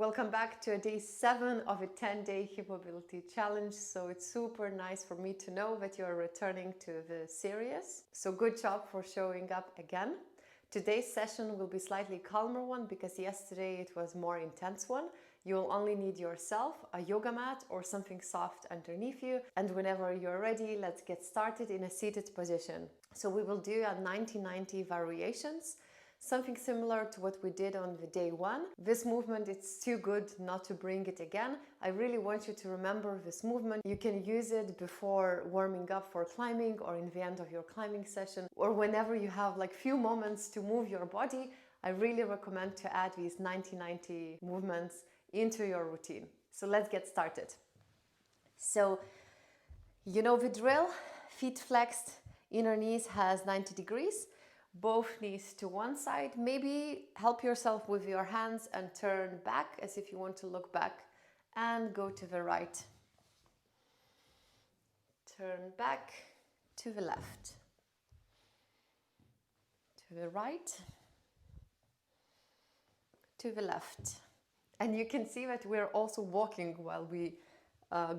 Welcome back to day 7 of a 10-day hip mobility challenge. So it's super nice for me to know that you're returning to the series. So good job for showing up again. Today's session will be slightly calmer one because yesterday it was more intense one. You will only need yourself, a yoga mat or something soft underneath you. And whenever you're ready, let's get started in a seated position. So we will do a 90-90 variations. Something similar to what we did on the day 1. This movement, it's too good not to bring it again. I really want you to remember this movement. You can use it before warming up for climbing or in the end of your climbing session, or whenever you have like few moments to move your body. I really recommend to add these 90-90 movements into your routine. So let's get started. So you know the drill, feet flexed, inner knees has 90 degrees. Both knees to one side. Maybe help yourself with your hands and turn back as if you want to look back and go to the right. Turn back to the left. To the right. To the left. And you can see that we're also walking while we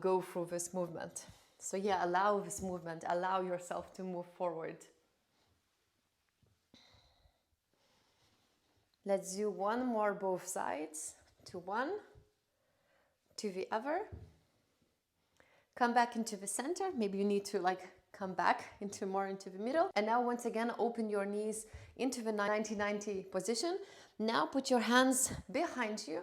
go through this movement. So yeah, allow this movement. Allow yourself to move forward. Let's do one more both sides, to one, to the other. Come back into the center. Maybe you need to come back more into the middle. And now once again, open your knees into the 90-90 position. Now put your hands behind you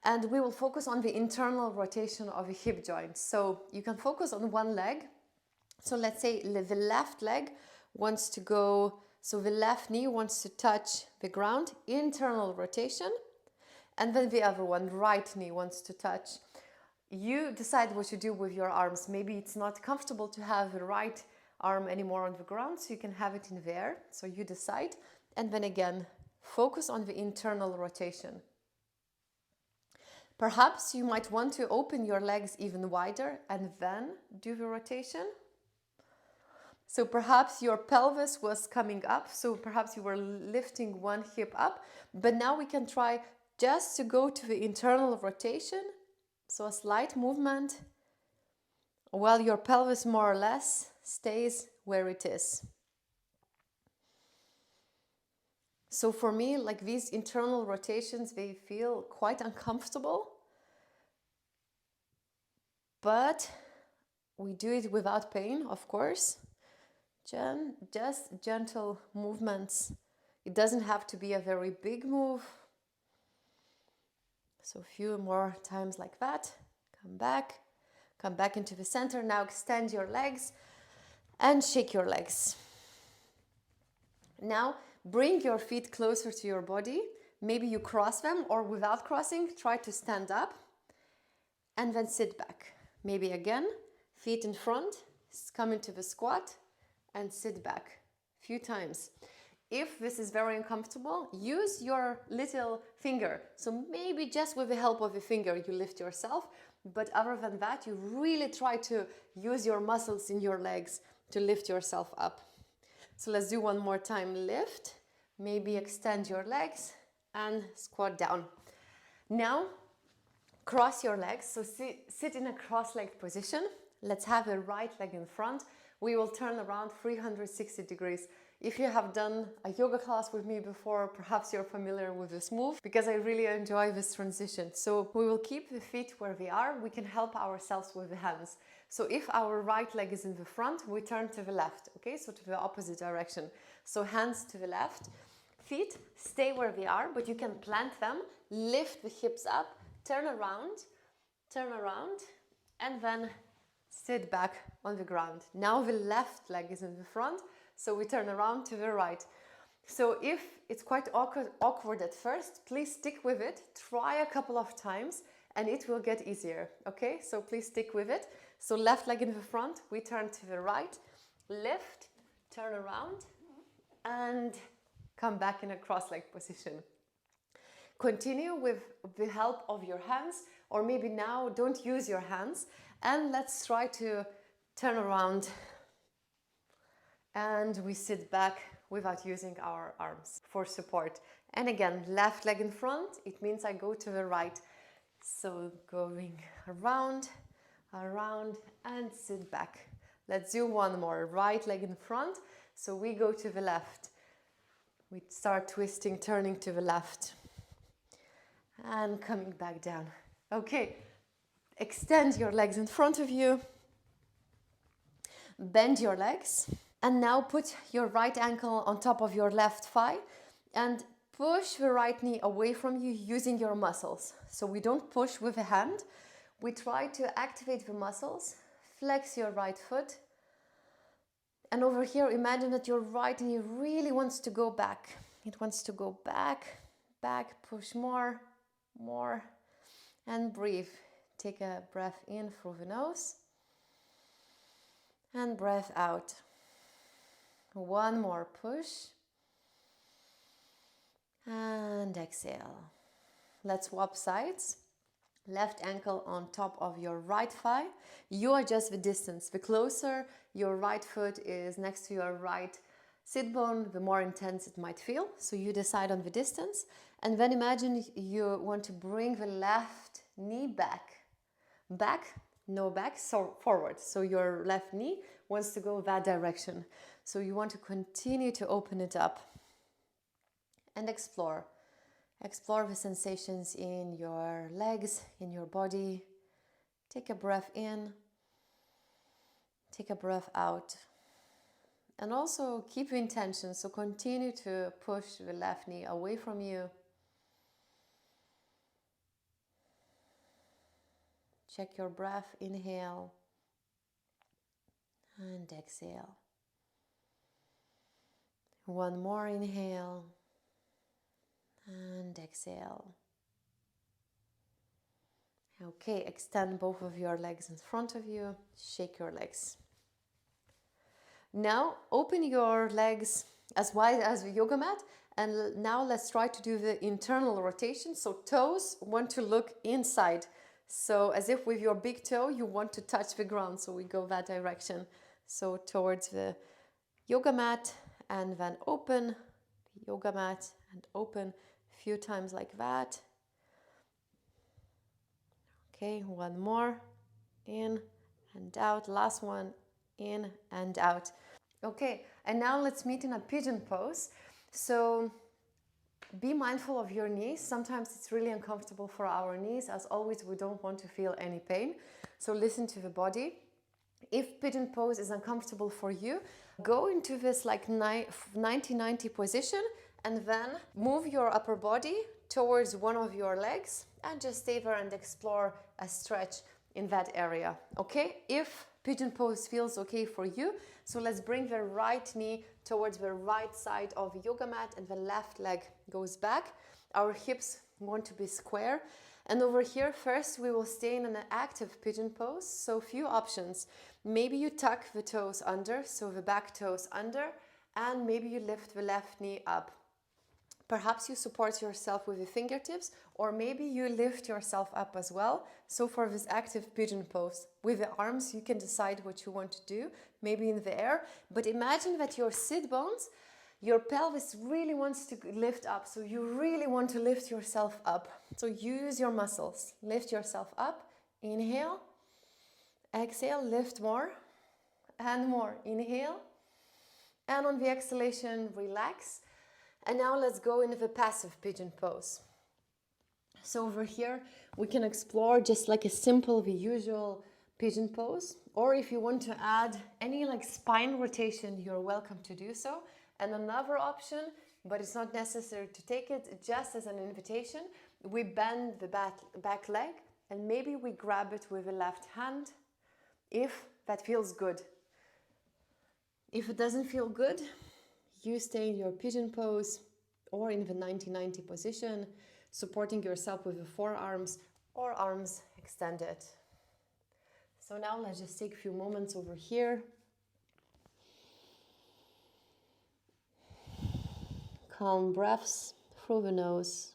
and we will focus on the internal rotation of the hip joint. So you can focus on one leg. So let's say the left leg wants to go. So the left knee wants to touch the ground, internal rotation, and then the other one, right knee wants to touch. You decide what you do with your arms. Maybe it's not comfortable to have the right arm anymore on the ground, so you can have it in the air. So you decide, and then again, focus on the internal rotation. Perhaps you might want to open your legs even wider and then do the rotation. So perhaps your pelvis was coming up, so perhaps you were lifting one hip up, but now we can try just to go to the internal rotation. So a slight movement while your pelvis more or less stays where it is. So for me, like these internal rotations, they feel quite uncomfortable, but we do it without pain, of course. Just gentle movements. It doesn't have to be a very big move. So a few more times like that. Come back into the center. Now extend your legs and shake your legs. Now bring your feet closer to your body. Maybe you cross them, or without crossing, try to stand up and then sit back. Maybe again, feet in front, come into the squat and sit back a few times. If this is very uncomfortable, use your little finger. So maybe just with the help of a finger you lift yourself, but other than that, you really try to use your muscles in your legs to lift yourself up. So let's do one more time. Lift, maybe extend your legs and squat down. Now, cross your legs. So sit in a cross-legged position. Let's have the right leg in front. We will turn around 360 degrees. If you have done a yoga class with me before, perhaps you're familiar with this move because I really enjoy this transition. So we will keep the feet where they are. We can help ourselves with the hands. So if our right leg is in the front, we turn to the left, okay? So to the opposite direction. So hands to the left. Feet stay where they are, but you can plant them, lift the hips up, turn around, and then sit back on the ground. Now the left leg is in the front, so we turn around to the right. So if it's quite awkward at first, please stick with it. Try a couple of times and it will get easier, okay? So please stick with it. So left leg in the front, we turn to the right, lift, turn around, and come back in a cross-leg position. Continue with the help of your hands, or maybe now don't use your hands, and let's try to turn around and we sit back without using our arms for support. And again, left leg in front, it means I go to the right. So going around, around, and sit back. Let's do one more. Right leg in front. So we go to the left. We start twisting, turning to the left. And coming back down. Okay. Extend your legs in front of you. Bend your legs. And now put your right ankle on top of your left thigh and push the right knee away from you using your muscles. So we don't push with a hand. We try to activate the muscles. Flex your right foot. And over here, imagine that your right knee really wants to go back. It wants to go back, back, push more, more, and breathe. Take a breath in through the nose and breath out. One more push and exhale. Let's swap sides. Left ankle on top of your right thigh. You adjust the distance. The closer your right foot is next to your right sit bone, the more intense it might feel. So you decide on the distance. And then imagine you want to bring the left knee back. Back, no back, so forward. So your left knee wants to go that direction. So you want to continue to open it up and explore. Explore the sensations in your legs, in your body. Take a breath in. Take a breath out. And also keep your intention. So continue to push the left knee away from you. Check your breath. Inhale and exhale. One more inhale and exhale. Okay, extend both of your legs in front of you. Shake your legs. Now open your legs as wide as the yoga mat, and now let's try to do the internal rotation. So toes want to look inside. So as if with your big toe you want to touch the ground. So we go that direction. So towards the yoga mat, and then open the yoga mat and open a few times like that. Okay, one more. In and out. Last one. In and out. Okay, and now let's meet in a pigeon pose. So be mindful of your knees. Sometimes it's really uncomfortable for our knees. As always, we don't want to feel any pain. So listen to the body. If pigeon pose is uncomfortable for you, go into this like 90-90 position and then move your upper body towards one of your legs and just stay there and explore a stretch in that area. Okay, if pigeon pose feels okay for you, so let's bring the right knee towards the right side of the yoga mat and the left leg goes back. Our hips want to be square. And over here, first we will stay in an active pigeon pose. So few options. Maybe you tuck the toes under, so the back toes under, and maybe you lift the left knee up. Perhaps you support yourself with the fingertips, or maybe you lift yourself up as well. So for this active pigeon pose, with the arms, you can decide what you want to do, maybe in the air. But imagine that your sit bones, your pelvis really wants to lift up. So you really want to lift yourself up. So use your muscles. Lift yourself up. Inhale. Exhale. Lift more. And more. Inhale. And on the exhalation, relax. And now let's go into the passive pigeon pose. So over here, we can explore just like a simple, the usual pigeon pose. Or if you want to add any like spine rotation, you're welcome to do so. And another option, but it's not necessary to take it, just as an invitation, we bend the back leg and maybe we grab it with the left hand if that feels good. If it doesn't feel good, you stay in your pigeon pose or in the 90-90 position, supporting yourself with the forearms or arms extended. So now let's just take a few moments over here. Calm breaths through the nose.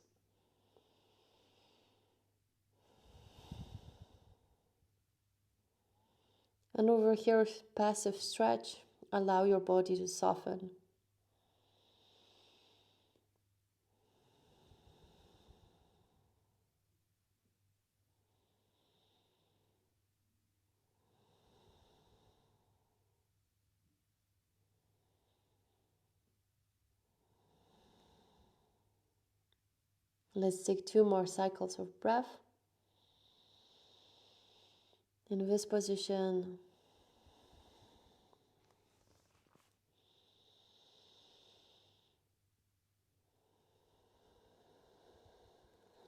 And over here, passive stretch, allow your body to soften. Let's take 2 more cycles of breath. In this position,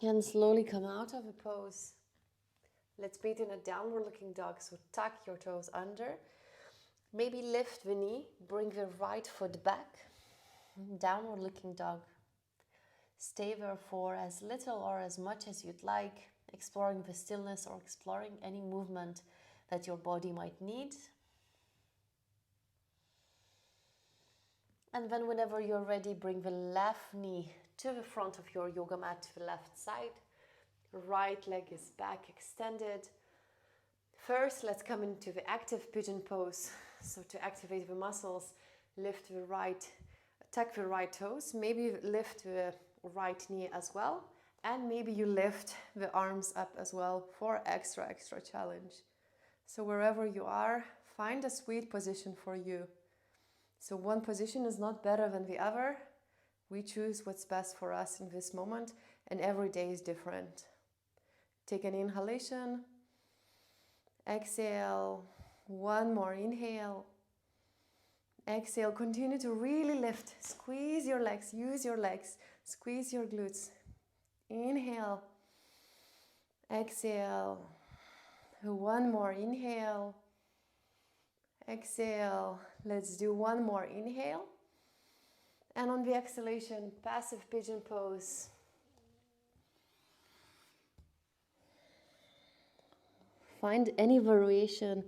and slowly come out of the pose. Let's breathe in a downward looking dog. So tuck your toes under. Maybe lift the knee, bring the right foot back. Downward looking dog. Stay there for as little or as much as you'd like, exploring the stillness or exploring any movement that your body might need. And then whenever you're ready, bring the left knee to the front of your yoga mat, to the left side. Right leg is back extended. First, let's come into the active pigeon pose. So to activate the muscles, lift the right, tuck the right toes, maybe lift the right knee as well, and maybe you lift the arms up as well for extra challenge. So wherever you are, find a sweet position for you. So one position is not better than the other. We choose what's best for us in this moment, and every day is different. Take an inhalation, exhale, one more inhale, exhale, continue to really lift, squeeze your legs, use your legs, squeeze your glutes, inhale, exhale, one more inhale, exhale, let's do one more inhale, and on the exhalation, passive pigeon pose. Find any variation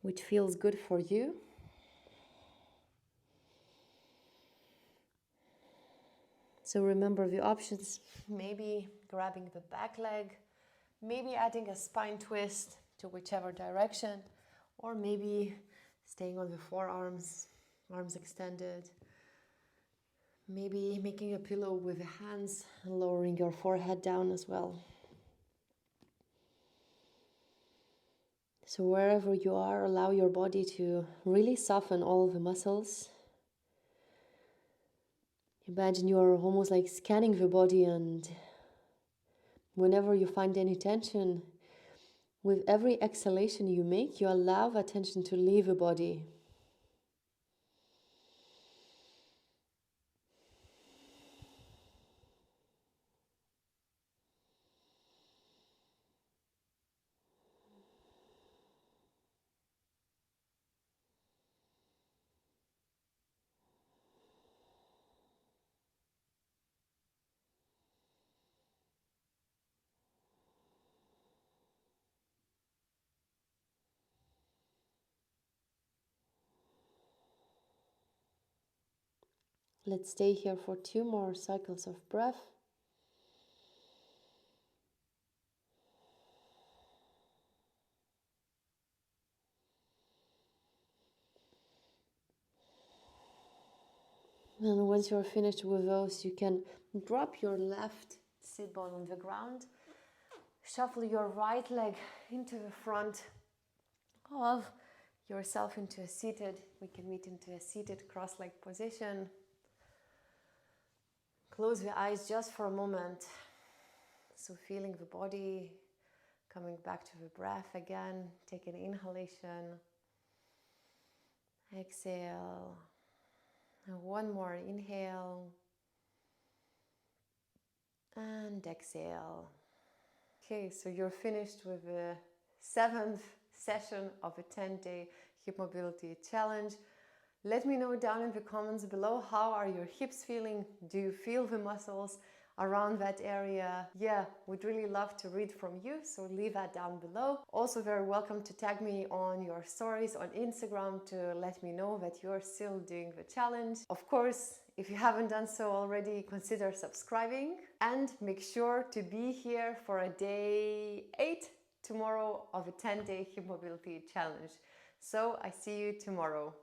which feels good for you. So remember the options, maybe grabbing the back leg, maybe adding a spine twist to whichever direction, or maybe staying on the forearms, arms extended. Maybe making a pillow with the hands and lowering your forehead down as well. So wherever you are, allow your body to really soften all the muscles. Imagine you are almost like scanning the body, and whenever you find any tension, with every exhalation you make, you allow that tension to leave the body. Let's stay here for 2 more cycles of breath. And once you're finished with those, you can drop your left sit bone on the ground. Shuffle your right leg into the front of yourself into a seated. We can meet into a seated cross-leg position. Close the eyes just for a moment. So feeling the body, coming back to the breath again. Take an inhalation. Exhale. And one more inhale. And exhale. Okay, so you're finished with the 7th session of a 10-day hip mobility challenge. Let me know down in the comments below, how are your hips feeling? Do you feel the muscles around that area? Yeah, we'd really love to read from you, so leave that down below. Also very welcome to tag me on your stories on Instagram to let me know that you're still doing the challenge. Of course, if you haven't done so already, consider subscribing and make sure to be here for a day 8 tomorrow of a 10-day hip mobility challenge. So I see you tomorrow.